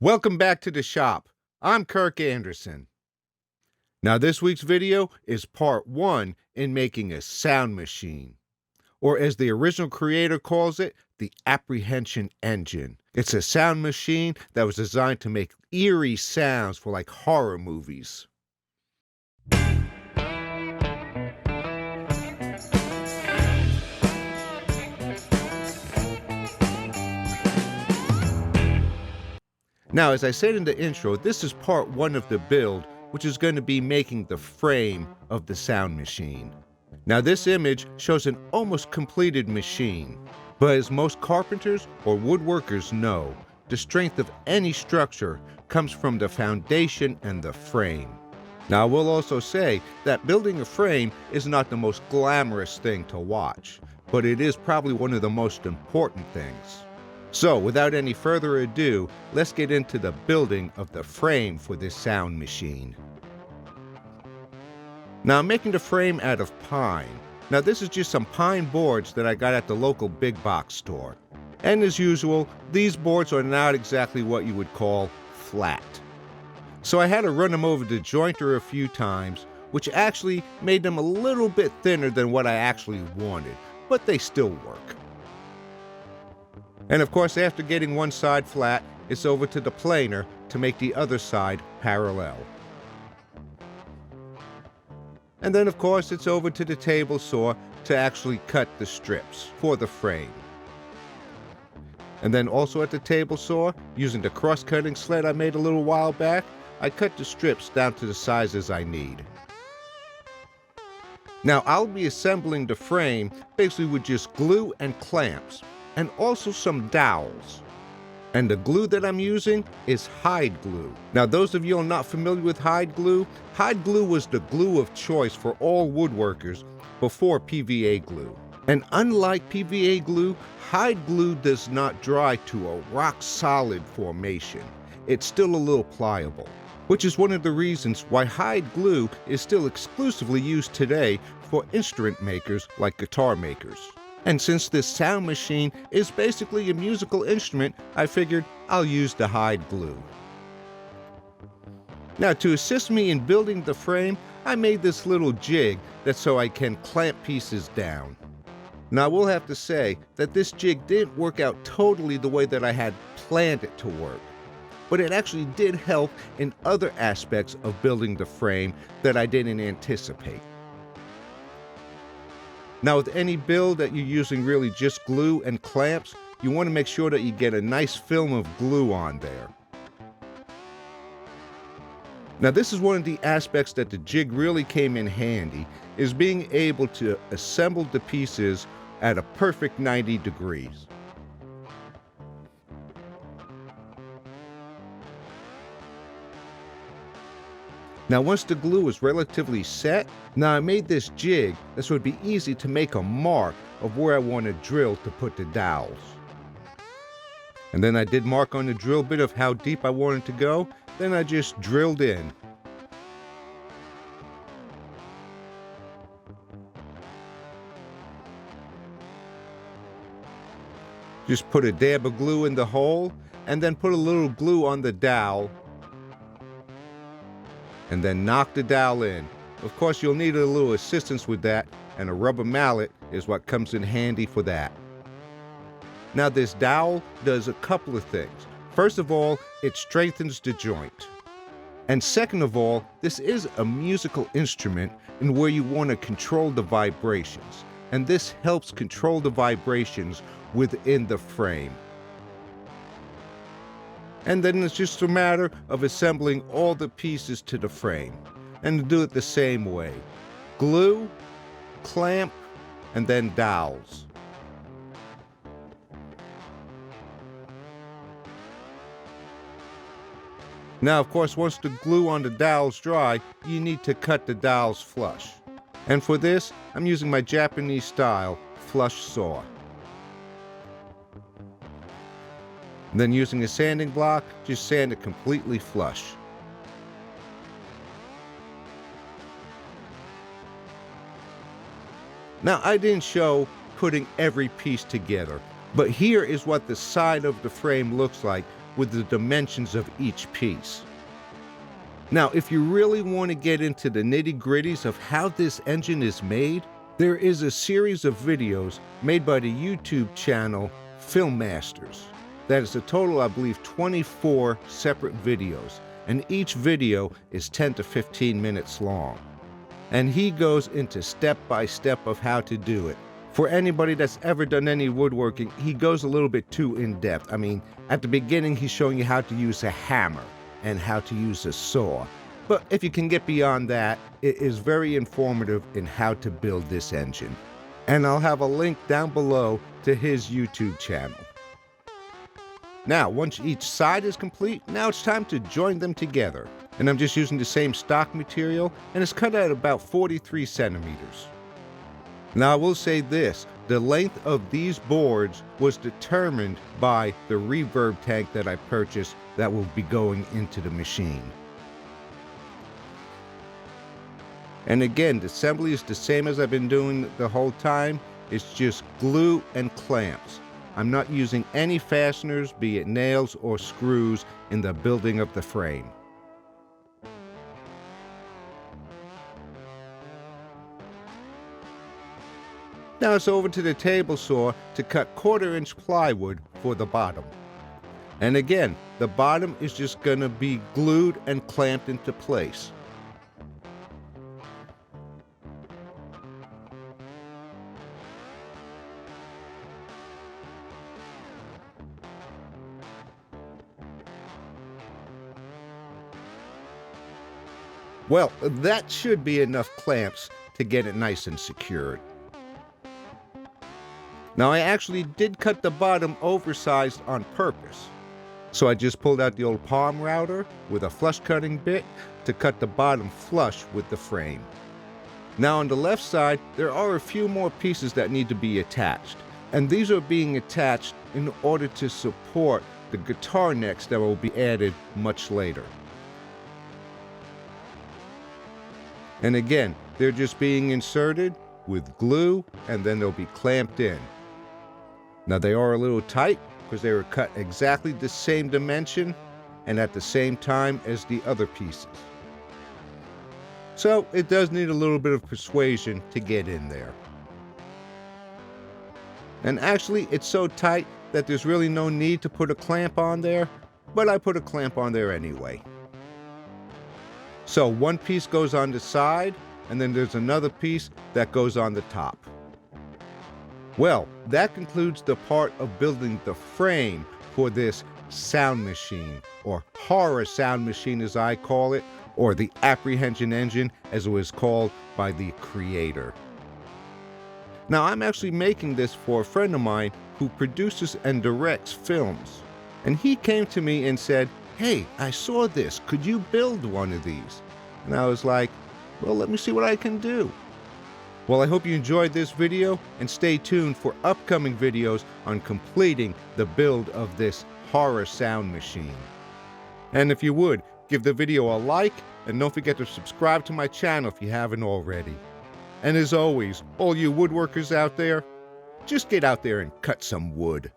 Welcome back to the shop. I'm Kirk Anderson. Now this week's video is part 1 in making a sound machine, or as the original creator calls it, the Apprehension Engine. It's a sound machine that was designed to make eerie sounds for like horror movies. Now, as I said in the intro, this is part 1 of the build, which is going to be making the frame of the sound machine. Now, this image shows an almost completed machine, but as most carpenters or woodworkers know, the strength of any structure comes from the foundation and the frame. Now, I will also say that building a frame is not the most glamorous thing to watch, but it is probably one of the most important things. So, without any further ado, let's get into the building of the frame for this sound machine. Now, I'm making the frame out of pine. Now, this is just some pine boards that I got at the local big box store. And as usual, these boards are not exactly what you would call flat. So I had to run them over the jointer a few times, which actually made them a little bit thinner than what I actually wanted, but they still work. And of course, after getting one side flat, it's over to the planer to make the other side parallel. And then of course, it's over to the table saw to actually cut the strips for the frame. And then also at the table saw, using the cross-cutting sled I made a little while back, I cut the strips down to the sizes I need. Now I'll be assembling the frame basically with just glue and clamps, and also some dowels. And the glue that I'm using is hide glue. Now, those of you who are not familiar with hide glue was the glue of choice for all woodworkers before PVA glue. And unlike PVA glue, hide glue does not dry to a rock-solid formation. It's still a little pliable, which is one of the reasons why hide glue is still exclusively used today for instrument makers like guitar makers. And since this sound machine is basically a musical instrument, I figured I'll use the hide glue. Now, to assist me in building the frame, I made this little jig that's so I can clamp pieces down. Now, I will have to say that this jig didn't work out totally the way that I had planned it to work, but it actually did help in other aspects of building the frame that I didn't anticipate. Now, with any build that you're using really just glue and clamps, you want to make sure that you get a nice film of glue on there. Now, this is one of the aspects that the jig really came in handy, is being able to assemble the pieces at a perfect 90 degrees. Now, once the glue is relatively set, now I made this jig so it would be easy to make a mark of where I want to drill to put the dowels. And then I did mark on the drill bit of how deep I wanted to go, then I just drilled in. Just put a dab of glue in the hole, and then put a little glue on the dowel, and then knock the dowel in. Of course, you'll need a little assistance with that, and a rubber mallet is what comes in handy for that. Now, this dowel does a couple of things. First of all, it strengthens the joint. And second of all, this is a musical instrument in where you want to control the vibrations. And this helps control the vibrations within the frame. And then it's just a matter of assembling all the pieces to the frame. And do it the same way. Glue, clamp, and then dowels. Now, of course, once the glue on the dowels dry, you need to cut the dowels flush. And for this, I'm using my Japanese style flush saw. Then using a sanding block, just sand it completely flush. Now, I didn't show putting every piece together, but here is what the side of the frame looks like with the dimensions of each piece. Now, if you really want to get into the nitty-gritties of how this engine is made, there is a series of videos made by the YouTube channel Film Masters. That is a total, I believe, 24 separate videos, and each video is 10 to 15 minutes long. And he goes into step-by-step of how to do it. For anybody that's ever done any woodworking, he goes a little bit too in-depth. I mean, at the beginning, he's showing you how to use a hammer and how to use a saw. But if you can get beyond that, it is very informative in how to build this engine. And I'll have a link down below to his YouTube channel. Now, once each side is complete, now it's time to join them together. And I'm just using the same stock material, and it's cut at about 43 centimeters. Now, I will say this, the length of these boards was determined by the reverb tank that I purchased that will be going into the machine. And again, the assembly is the same as I've been doing the whole time. It's just glue and clamps. I'm not using any fasteners, be it nails or screws, in the building of the frame. Now it's over to the table saw to cut 1/4-inch plywood for the bottom. And again, the bottom is just going to be glued and clamped into place. Well, that should be enough clamps to get it nice and secured. Now, I actually did cut the bottom oversized on purpose. So I just pulled out the old palm router with a flush cutting bit to cut the bottom flush with the frame. Now on the left side, there are a few more pieces that need to be attached. And these are being attached in order to support the guitar necks that will be added much later. And again, they're just being inserted with glue, and then they'll be clamped in. Now they are a little tight because they were cut exactly the same dimension and at the same time as the other pieces. So it does need a little bit of persuasion to get in there. And actually it's so tight that there's really no need to put a clamp on there, but I put a clamp on there anyway. So one piece goes on the side, and then there's another piece that goes on the top. Well, that concludes the part of building the frame for this sound machine, or horror sound machine as I call it, or the Apprehension Engine as it was called by the creator. Now I'm actually making this for a friend of mine who produces and directs films. And he came to me and said, "Hey, I saw this, could you build one of these?" And I was like, well, let me see what I can do. Well, I hope you enjoyed this video, and stay tuned for upcoming videos on completing the build of this horror sound machine. And if you would, give the video a like, and don't forget to subscribe to my channel if you haven't already. And as always, all you woodworkers out there, just get out there and cut some wood.